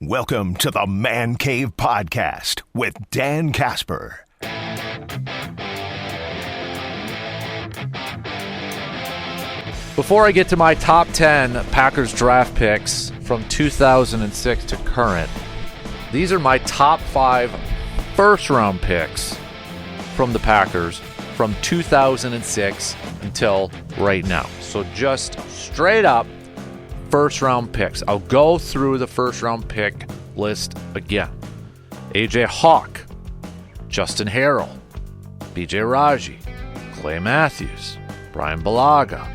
Welcome to the Man Cave Podcast with Dan Casper. Before I get to my top 10 Packers draft picks from 2006 to current, these are my top 5 first-round picks from the Packers from 2006 until right now. So just straight up first-round picks. I'll go through the first-round pick list again. A.J. Hawk, Justin Harrell, B.J. Raji, Clay Matthews, Brian Bulaga,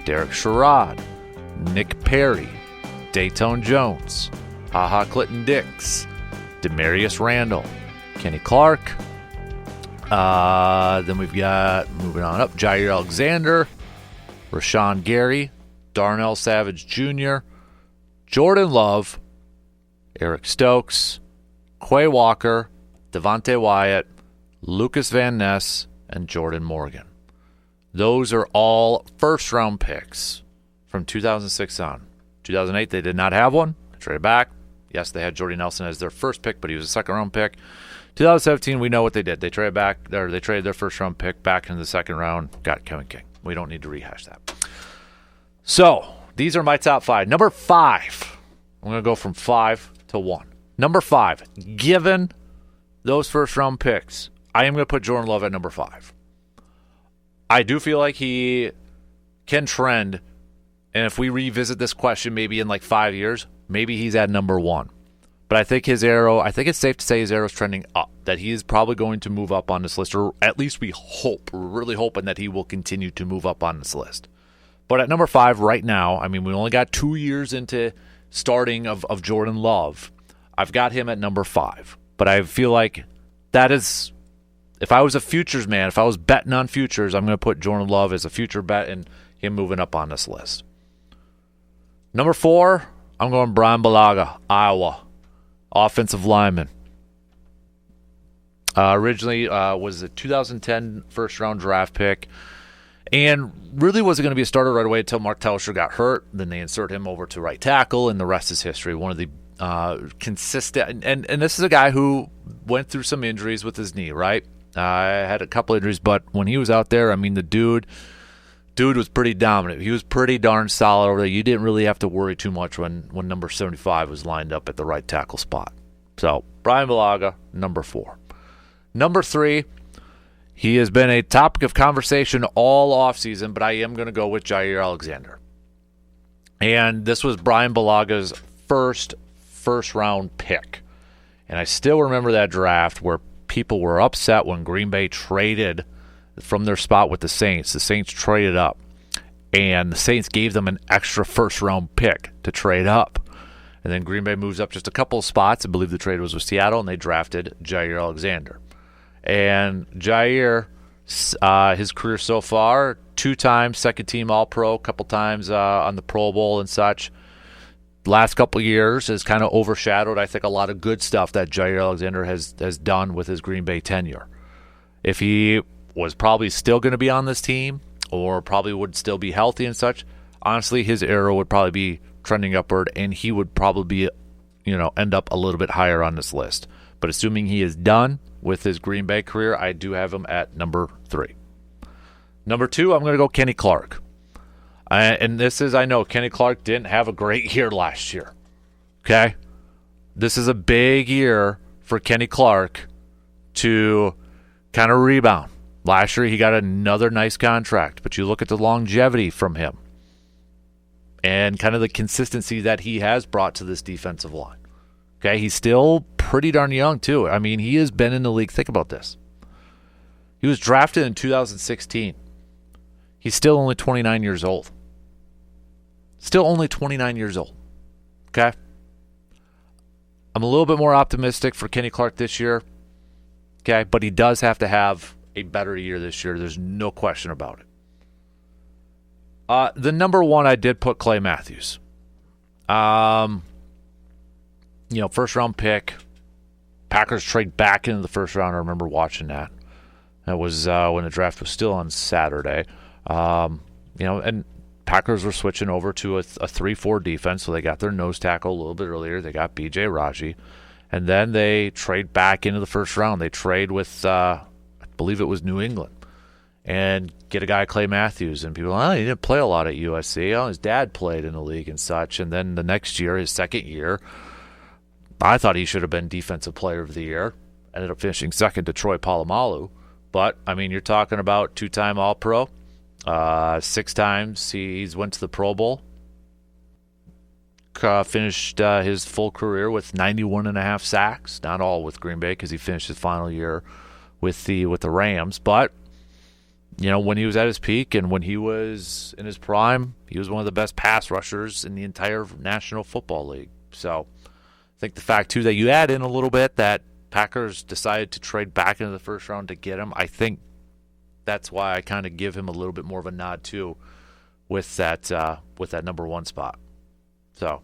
Derek Sherrod, Nick Perry, Dayton Jones, HaHa Clinton-Dix, Demarius Randall, Kenny Clark. Then we've got, moving on up, Jair Alexander, Rashawn Gary, Darnell Savage Jr., Jordan Love, Eric Stokes, Quay Walker, Devontae Wyatt, Lucas Van Ness, and Jordan Morgan. Those are all first-round picks from 2006 on. 2008, they did not have one. They traded back. Yes, they had Jordy Nelson as their first pick, but he was a second-round pick. 2017, we know what they did. They traded back, or they traded their first-round pick back into the second round, got Kevin King. We don't need to rehash that. So, these are my top 5. Number 5, I'm going to go from 5 to 1. Number 5, given those first-round picks, I am going to put Jordan Love at number 5. I do feel like he can trend, and if we revisit this question maybe in like 5 years, maybe he's at number 1. But I think his arrow, I think it's safe to say his arrow is trending up, that he is probably going to move up on this list, or at least we hope, we're really hoping that he will continue to move up on this list. But at number 5 right now, I mean, we only got 2 years into starting of Jordan Love. I've got him at number 5. But I feel like that is, if I was a futures man, if I was betting on futures, I'm going to put Jordan Love as a future bet and him moving up on this list. Number 4, I'm going Brian Bulaga, Iowa, offensive lineman. Originally was a 2010 first-round draft pick. And really wasn't going to be a starter right away until Mark Tauscher got hurt. Then they insert him over to right tackle, and the rest is history. One of the consistent, and this is a guy who went through some injuries with his knee, right? Had a couple injuries, but when he was out there, I mean, the dude was pretty dominant. He was pretty darn solid over there. You didn't really have to worry too much when number 75 was lined up at the right tackle spot. So, Brian Bulaga, number 4. Number 3, he has been a topic of conversation all offseason, but I am going to go with Jair Alexander. And this was Brian Bulaga's first-round pick. And I still remember that draft where people were upset when Green Bay traded from their spot with the Saints. The Saints traded up, and the Saints gave them an extra first-round pick to trade up. And then Green Bay moves up just a couple of spots. I believe the trade was with Seattle, and they drafted Jair Alexander. And Jair, his career so far, 2-time second-team All-Pro, a couple times on the Pro Bowl and such. Last couple of years has kind of overshadowed, I think, a lot of good stuff that Jair Alexander has done with his Green Bay tenure. If he was probably still going to be on this team, or probably would still be healthy and such, honestly, his arrow would probably be trending upward, and he would probably be, end up a little bit higher on this list. But assuming he is done with his Green Bay career, I do have him at number 3. Number 2, I'm going to go Kenny Clark. And this is, I know, Kenny Clark didn't have a great year last year. Okay? This is a big year for Kenny Clark to kind of rebound. Last year, he got another nice contract, but you look at the longevity from him and kind of the consistency that he has brought to this defensive line. Okay? He's still pretty darn young, too. I mean, he has been in the league. Think about this. He was drafted in 2016. He's still only 29 years old. Still only 29 years old. Okay? I'm a little bit more optimistic for Kenny Clark this year. Okay? But he does have to have a better year this year. There's no question about it. The number 1, I did put Clay Matthews. First round pick. Packers trade back into the first round. I remember watching that. That was when the draft was still on Saturday. And Packers were switching over to a 3-4 defense, so they got their nose tackle a little bit earlier. They got B.J. Raji. And then they trade back into the first round. They trade with, I believe it was New England, and get a guy, Clay Matthews. And people are like, he didn't play a lot at USC. Oh, his dad played in the league and such. And then the next year, his second year, I thought he should have been Defensive Player of the Year. Ended up finishing second to Troy Polamalu. But, I mean, you're talking about 2-time All-Pro. 6 times he's went to the Pro Bowl. Finished his full career with 91.5 sacks. Not all with Green Bay because he finished his final year with the Rams. But, you know, when he was at his peak and when he was in his prime, he was one of the best pass rushers in the entire National Football League. So I think the fact, too, that you add in a little bit that Packers decided to trade back into the first round to get him, I think that's why I kind of give him a little bit more of a nod, too, with that number 1 spot. So,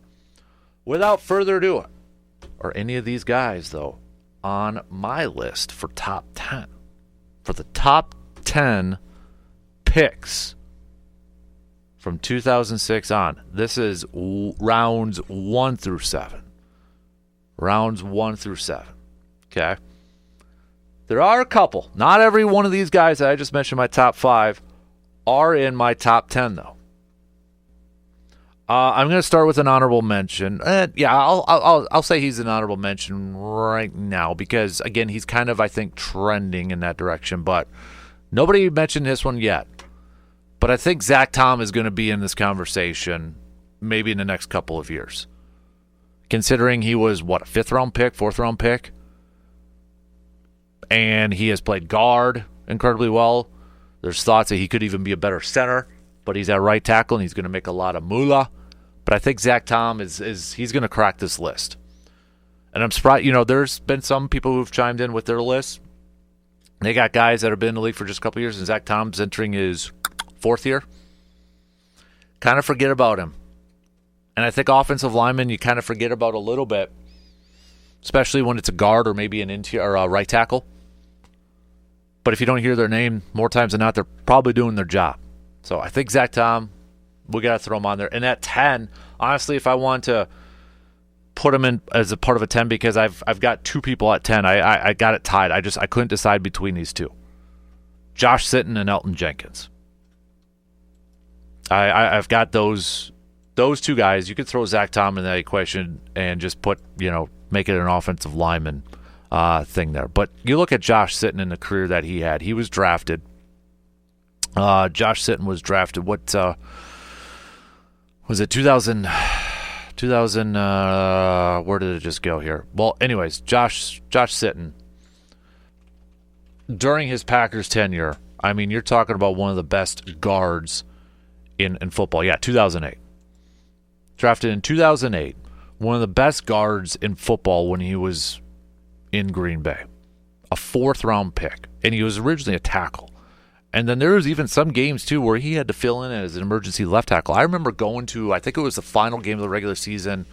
without further ado, are any of these guys, though, on my list for top 10? For the top 10 picks from 2006 on. This is rounds 1 through 7. Rounds 1 through 7. Okay? There are a couple. Not every one of these guys that I just mentioned, my top 5, are in my top 10, though. I'm going to start with an honorable mention. I'll say he's an honorable mention right now because, again, he's kind of, I think, trending in that direction. But nobody mentioned this one yet. But I think Zach Tom is going to be in this conversation maybe in the next couple of years. Considering he was, a 5th-round pick, 4th-round pick? And he has played guard incredibly well. There's thoughts that he could even be a better center, but he's at right tackle and he's going to make a lot of moolah. But I think Zach Tom he's going to crack this list. And I'm surprised, there's been some people who've chimed in with their list. They got guys that have been in the league for just a couple of years, and Zach Tom's entering his 4th year. Kind of forget about him. And I think offensive linemen you kind of forget about a little bit, especially when it's a guard or maybe an interior or a right tackle. But if you don't hear their name more times than not, they're probably doing their job. So I think Zach Tom, we got to throw him on there. And at 10, honestly, if I want to put him in as a part of a 10 because I've got 2 people at 10, I got it tied. I couldn't decide between these 2. Josh Sitton and Elgton Jenkins. I've got those 2 guys. You could throw Zach Tom in that equation and just put, make it an offensive lineman thing there. But you look at Josh Sitton in the career that he had. He was drafted. Josh Sitton was drafted. What was it? 2000. Where did it just go here? Well, anyways, Josh Sitton during his Packers tenure. I mean, you're talking about one of the best guards in football. Yeah, 2008. Drafted in 2008. One of the best guards in football when he was in Green Bay. A 4th-round pick. And he was originally a tackle. And then there was even some games, too, where he had to fill in as an emergency left tackle. I remember going to, I think it was the final game of the regular season,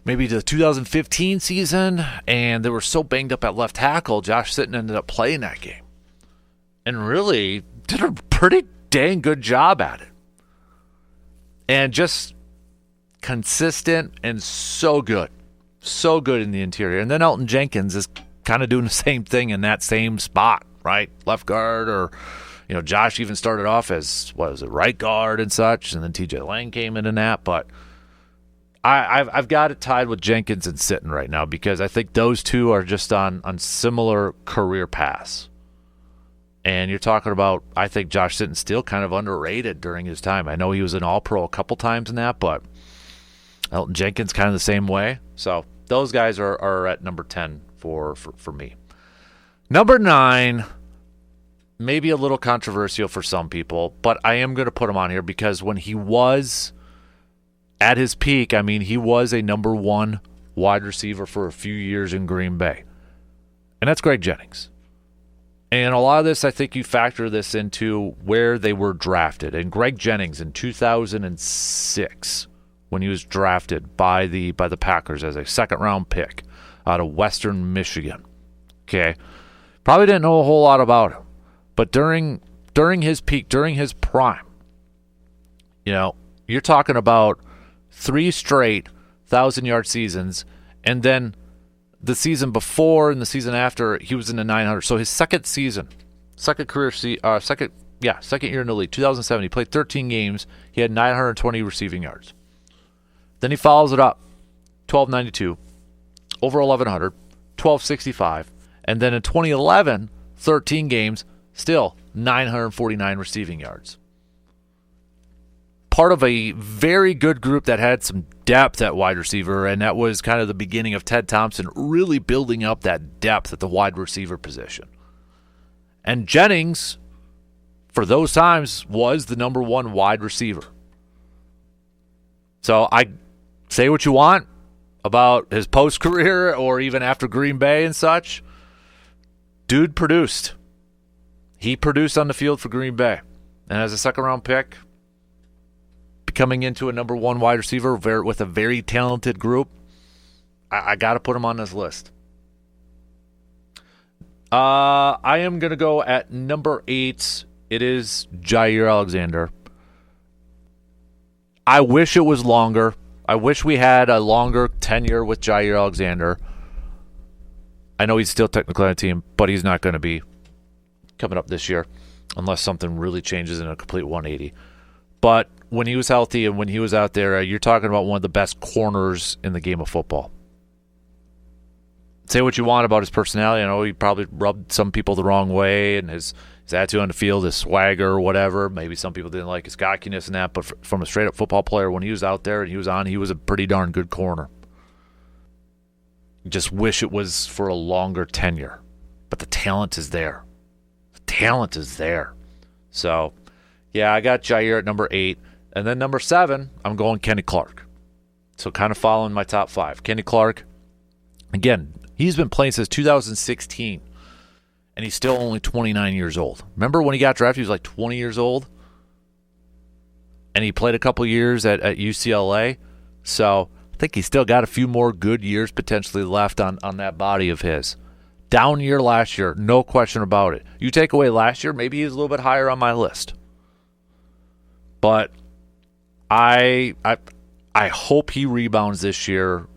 maybe the 2015 season, and they were so banged up at left tackle, Josh Sitton ended up playing that game. And really did a pretty dang good job at it. And just consistent and so good. So good in the interior. And then Elgton Jenkins is kind of doing the same thing in that same spot, right? Left guard or, Josh even started off as, right guard and such. And then TJ Lang came in and that. But I've got it tied with Jenkins and Sitton right now because I think those 2 are just on similar career paths. And you're talking about, I think Josh Sitton's still kind of underrated during his time. I know he was an All-Pro a couple times in that, but Elgton Jenkins kind of the same way. So those guys are at number 10 for me. Number 9, maybe a little controversial for some people, but I am going to put him on here because when he was at his peak, I mean, he was a number 1 wide receiver for a few years in Green Bay. And that's Greg Jennings. And a lot of this, I think you factor this into where they were drafted. And Greg Jennings in 2006, when he was drafted by the Packers as a 2nd-round pick out of Western Michigan. Okay. Probably didn't know a whole lot about him. But during his peak, during his prime, You're talking about 3 straight 1,000-yard seasons, and then the season before and the season after, he was in the 900. So his second season, second year in the league, 2007, he played 13 games. He had 920 receiving yards. Then he follows it up, 1,292, over 1,100, 1,265, and then in 2011, 13 games, still 949 receiving yards. Part of a very good group that had some depth at wide receiver, and that was kind of the beginning of Ted Thompson really building up that depth at the wide receiver position. And Jennings, for those times, was the number 1 wide receiver. So I say what you want about his post-career or even after Green Bay and such. Dude produced. He produced on the field for Green Bay. And as a second-round pick, coming into a number 1 wide receiver with a very talented group, I got to put him on this list. I am going to go at number 8. It is Jaire Alexander. I wish it was longer. I wish we had a longer tenure with Jaire Alexander. I know he's still technically on the team, but he's not going to be coming up this year unless something really changes in a complete 180. But when he was healthy and when he was out there, you're talking about one of the best corners in the game of football. Say what you want about his personality. I know he probably rubbed some people the wrong way and his attitude on the field, his swagger or whatever. Maybe some people didn't like his cockiness and that, but from a straight-up football player, when he was out there and he was a pretty darn good corner. Just wish it was for a longer tenure. But the talent is there. The talent is there. So, yeah, I got Jaire at number 8. And then number 7, I'm going Kenny Clark. So kind of following my top 5. Kenny Clark, again, he's been playing since 2016. And he's still only 29 years old. Remember when he got drafted, he was like 20 years old? And he played a couple years at UCLA. So I think he's still got a few more good years potentially left on that body of his. Down year last year, no question about it. You take away last year, maybe he's a little bit higher on my list. But I hope he rebounds this year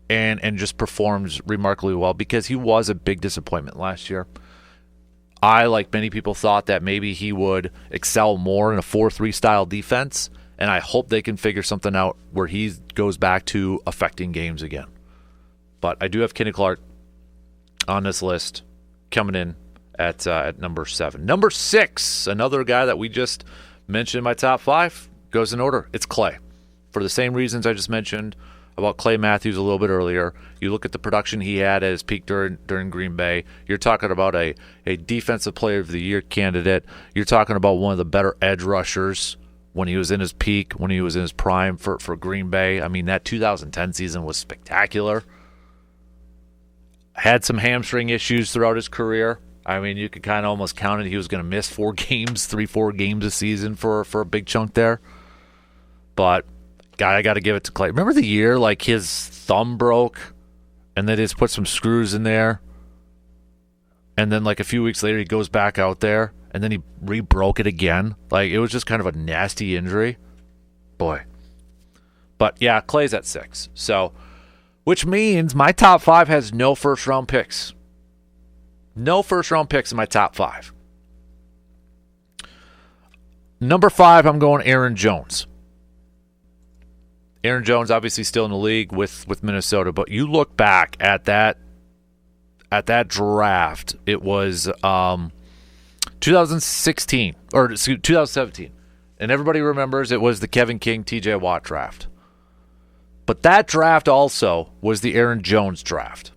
and just performs remarkably well because he was a big disappointment last year. I, like many people, thought that maybe he would excel more in a 4-3 style defense, and I hope they can figure something out where he goes back to affecting games again. But I do have Kenny Clark on this list coming in at number 7. Number 6, another guy that we just mentioned in my top 5, goes in order. It's Clay. For the same reasons I just mentioned about Clay Matthews a little bit earlier. You look at the production he had at his peak during Green Bay. You're talking about a Defensive Player of the Year candidate. You're talking about one of the better edge rushers when he was in his peak, when he was in his prime for Green Bay. I mean, that 2010 season was spectacular. Had some hamstring issues throughout his career. I mean, you could kind of almost count it. He was going to miss 4 games a season for a big chunk there. But I got to give it to Clay. Remember the year like his thumb broke and they just put some screws in there? And then like a few weeks later he goes back out there and then he re-broke it again. Like it was just kind of a nasty injury. Boy. But yeah, Clay's at 6. So, which means my top 5 has no first-round picks. No first-round picks in my top 5. Number 5, I'm going Aaron Jones. Aaron Jones obviously still in the league with Minnesota, but you look back at that draft, it was 2016 or 2017. And everybody remembers it was the Kevin King, TJ Watt draft. But that draft also was the Aaron Jones draft.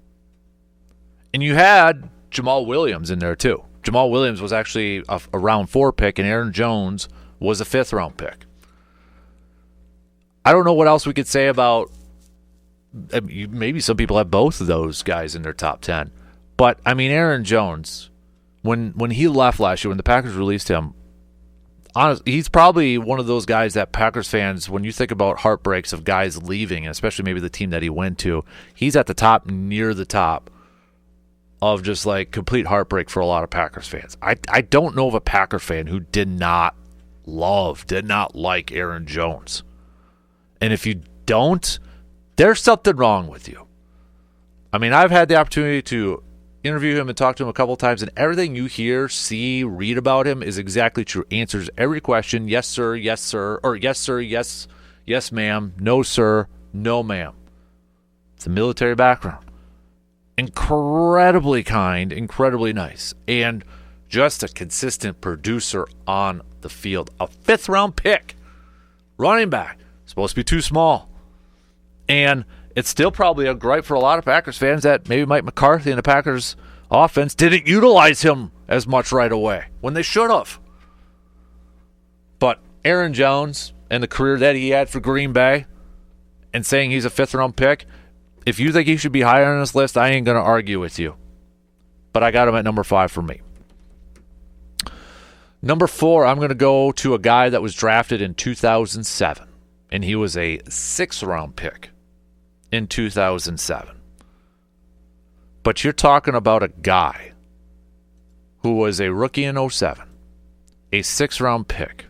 And you had Jamal Williams in there too. Jamal Williams was actually a round 4 pick, and Aaron Jones was a 5th round pick. I don't know what else we could say about. Maybe some people have both of those guys in their top 10. But, I mean, Aaron Jones, when he left last year, when the Packers released him, honestly, he's probably one of those guys that Packers fans, when you think about heartbreaks of guys leaving, and especially maybe the team that he went to, he's at the top, near the top of just like complete heartbreak for a lot of Packers fans. I don't know of a Packer fan who did not did not like Aaron Jones. And if you don't, there's something wrong with you. I mean, I've had the opportunity to interview him and talk to him a couple times, and everything you hear, see, read about him is exactly true. Answers every question, yes, sir, or yes, sir, yes, ma'am, no, sir, no, ma'am. It's a military background. Incredibly kind, incredibly nice, and just a consistent producer on the field. A 5th-round pick, running back, supposed to be too small. And it's still probably a gripe for a lot of Packers fans that maybe Mike McCarthy and the Packers offense didn't utilize him as much right away when they should have. But Aaron Jones and the career that he had for Green Bay and saying he's a 5th-round pick, if you think he should be higher on this list, I ain't going to argue with you. But I got him at number 5 for me. Number 4, I'm going to go to a guy that was drafted in 2007, and he was a 6th-round pick in 2007. But you're talking about a guy who was a rookie in 2007, a 6th-round pick,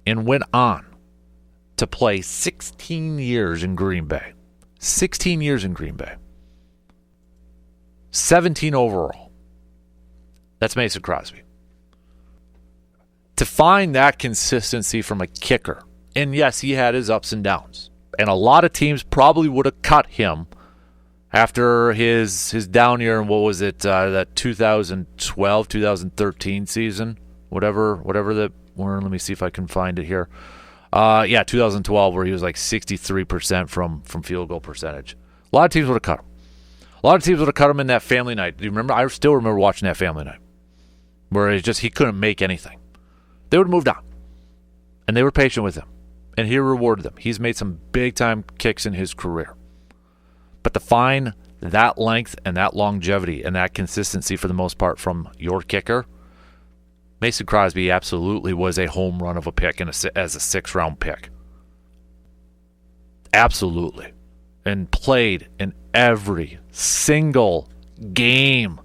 and went on to play 16 years in Green Bay. 16 years in Green Bay. 17 overall. That's Mason Crosby. To find that consistency from a kicker, and yes, he had his ups and downs, and a lot of teams probably would have cut him after his down year in, what was it, that 2012, 2013 season, whatever that, let me see if I can find it here. 2012, where he was like 63% from field goal percentage. A lot of teams would have cut him. A lot of teams would have cut him in that family night. Do you remember? I still remember watching that family night where he couldn't make anything. They would have moved on, and they were patient with him, and he rewarded them. He's made some big-time kicks in his career. But to find that length and that longevity and that consistency for the most part from your kicker, Mason Crosby absolutely was a home run of a pick as a 6th-round pick. Absolutely. And played in every single game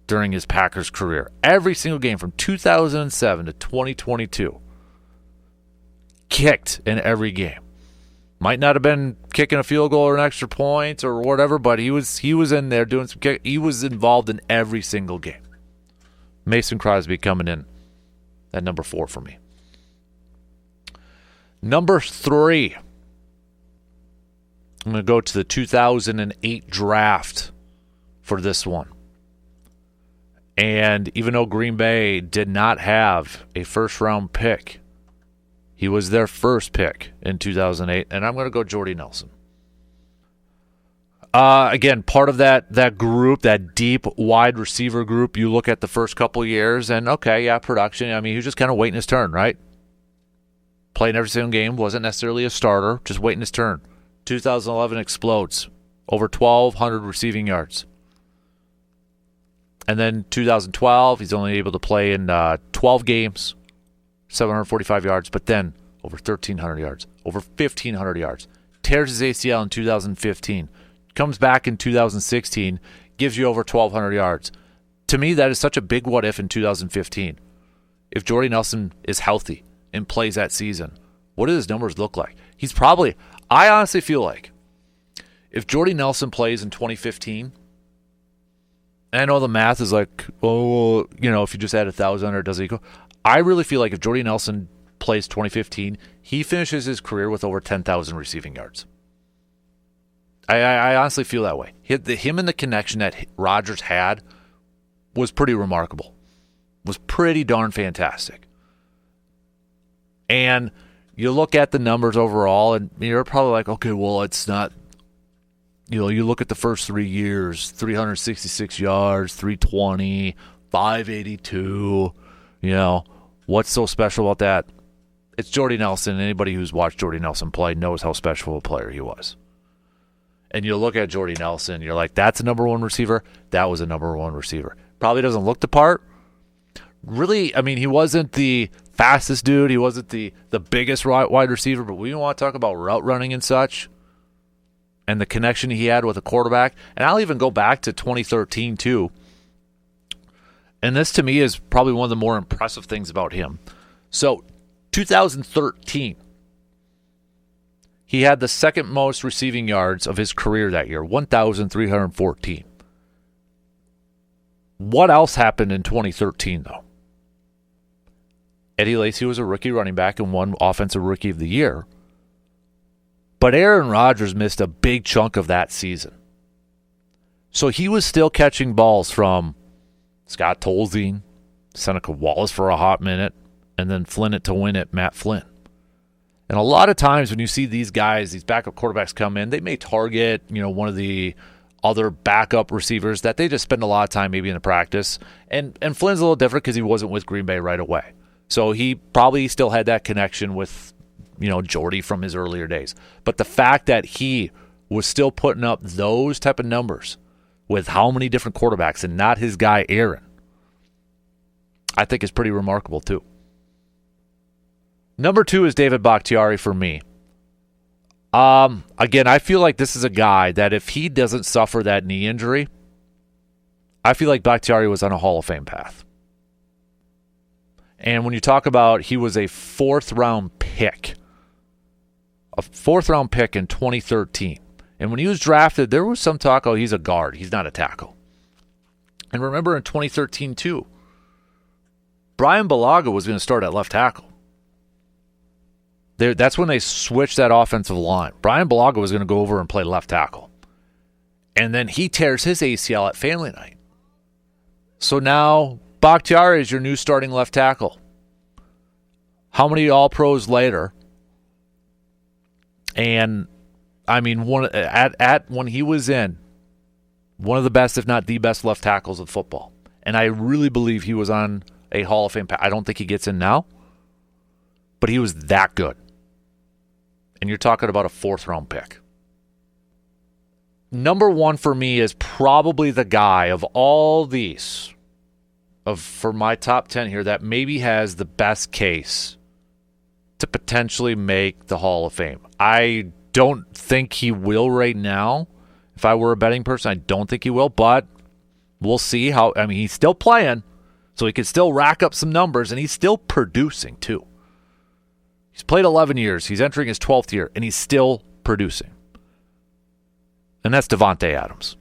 during his Packers career. Every single game from 2007 to 2022. Kicked in every game. Might not have been kicking a field goal or an extra point or whatever, but he was in there doing some kick. He was involved in every single game. Mason Crosby coming in at number 4 for me. Number 3. I'm going to go to the 2008 draft for this one. And even though Green Bay did not have a 1st-round pick, he was their first pick in 2008, and I'm going to go Jordy Nelson. Again, part of that group, that deep wide receiver group, you look at the first couple years, and production. I mean, he was just kind of waiting his turn, right? Playing every single game, wasn't necessarily a starter, just waiting his turn. 2011 explodes, over 1,200 receiving yards. And then 2012, he's only able to play in 12 games, 745 yards, but then over 1,300 yards, over 1,500 yards. Tears his ACL in 2015. Comes back in 2016, gives you over 1,200 yards. To me, that is such a big what if in 2015. If Jordy Nelson is healthy and plays that season, what do his numbers look like? I honestly feel like if Jordy Nelson plays in 2015, and I know the math is like, if you just add 1,000 or does it equal? I really feel like if Jordy Nelson plays 2015, he finishes his career with over 10,000 receiving yards. I honestly feel that way. Him and the connection that Rodgers had was pretty remarkable. Was pretty darn fantastic. And you look at the numbers overall, and you're probably like, okay, well, it's not. You look at the first 3 years, 366 yards, 320, 582. What's so special about that? It's Jordy Nelson. Anybody who's watched Jordy Nelson play knows how special a player he was. And you look at Jordy Nelson, you're like, that's a number 1 receiver. That was a number 1 receiver. Probably doesn't look the part. Really, I mean, he wasn't the fastest dude. He wasn't the biggest wide receiver, but we want to talk about route running and such and the connection he had with a quarterback. And I'll even go back to 2013, too. And this, to me, is probably one of the more impressive things about him. So 2013, he had the second most receiving yards of his career that year, 1,314. What else happened in 2013, though? Eddie Lacy was a rookie running back and won Offensive Rookie of the Year. But Aaron Rodgers missed a big chunk of that season. So he was still catching balls from Scott Tolzien, Seneca Wallace for a hot minute, and then Flynn it to win it, Matt Flynn. And a lot of times when you see these guys, these backup quarterbacks come in, they may target, one of the other backup receivers that they just spend a lot of time maybe in the practice. And Flynn's a little different because he wasn't with Green Bay right away. So he probably still had that connection with, Jordy from his earlier days. But the fact that he was still putting up those type of numbers with how many different quarterbacks and not his guy Aaron, I think is pretty remarkable too. Number 2 is David Bakhtiari for me. Again, I feel like this is a guy that if he doesn't suffer that knee injury, I feel like Bakhtiari was on a Hall of Fame path. And when you talk about he was a 4th-round pick, in 2013. And when he was drafted, there was some talk, he's a guard. He's not a tackle. And remember in 2013, too, Brian Bulaga was going to start at left tackle. That's when they switched that offensive line. Brian Bulaga was going to go over and play left tackle. And then he tears his ACL at family night. So now Bakhtiari is your new starting left tackle. How many All-Pros later? And, when he was in, one of the best, if not the best, left tackles of football. And I really believe he was on a Hall of Fame path. I don't think he gets in now, but he was that good. And you're talking about a 4th-round pick. Number 1 for me is probably the guy of all these, for my top 10 here, that maybe has the best case to potentially make the Hall of Fame. I don't think he will right now. If I were a betting person, I don't think he will, but we'll see how. He's still playing, so he can still rack up some numbers, and he's still producing too. He's played 11 years. He's entering his 12th year, and he's still producing. And that's Davante Adams.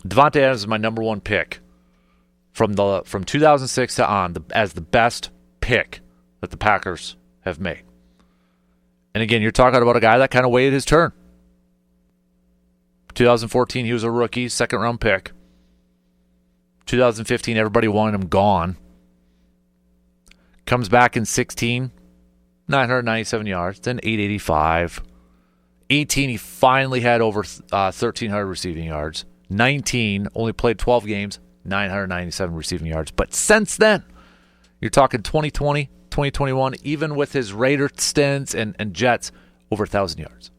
Davante Adams is my number 1 pick from 2006 to on as the best pick that the Packers have made. And again, you're talking about a guy that kind of waited his turn. 2014, he was a rookie, 2nd-round pick. 2015, everybody wanted him gone. Comes back in 16, 997 yards, then 885. 18, he finally had over 1,300 receiving yards. 19, only played 12 games, 997 receiving yards. But since then, you're talking 2020, 2021, even with his Raider stints and Jets, over 1,000 yards.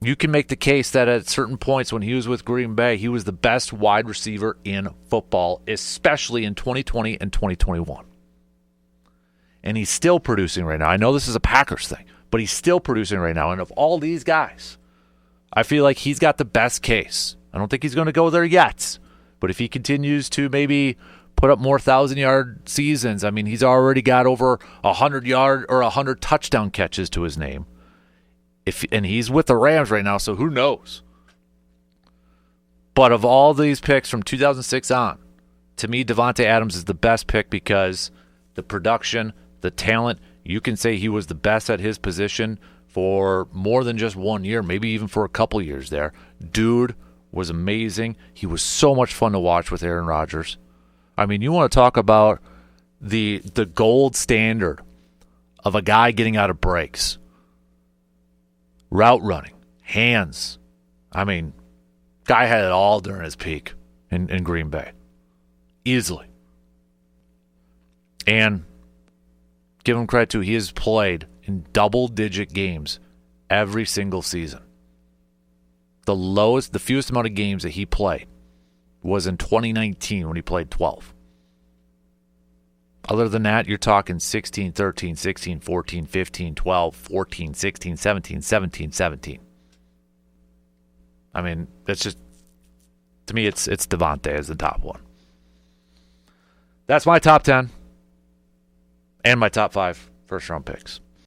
You can make the case that at certain points when he was with Green Bay, he was the best wide receiver in football, especially in 2020 and 2021. And he's still producing right now. I know this is a Packers thing, but he's still producing right now. And of all these guys, I feel like he's got the best case. I don't think he's going to go there yet. But if he continues to maybe put up more 1,000-yard seasons, he's already got over 100-yard or 100 touchdown catches to his name. And he's with the Rams right now, so who knows? But of all these picks from 2006 on, to me, Davante Adams is the best pick because the production, the talent, you can say he was the best at his position for more than just 1 year, maybe even for a couple years there. Dude was amazing. He was so much fun to watch with Aaron Rodgers. You want to talk about the gold standard of a guy getting out of breaks. Route running, hands. Guy had it all during his peak in Green Bay. Easily. And give him credit too, he has played in double-digit games every single season. The fewest amount of games that he played was in 2019 when he played 12. Other than that, you're talking 16, 13, 16, 14, 15, 12, 14, 16, 17, 17, 17. That's just, to me, it's Davante as the top one. That's my top 10. And my top 5 first round picks.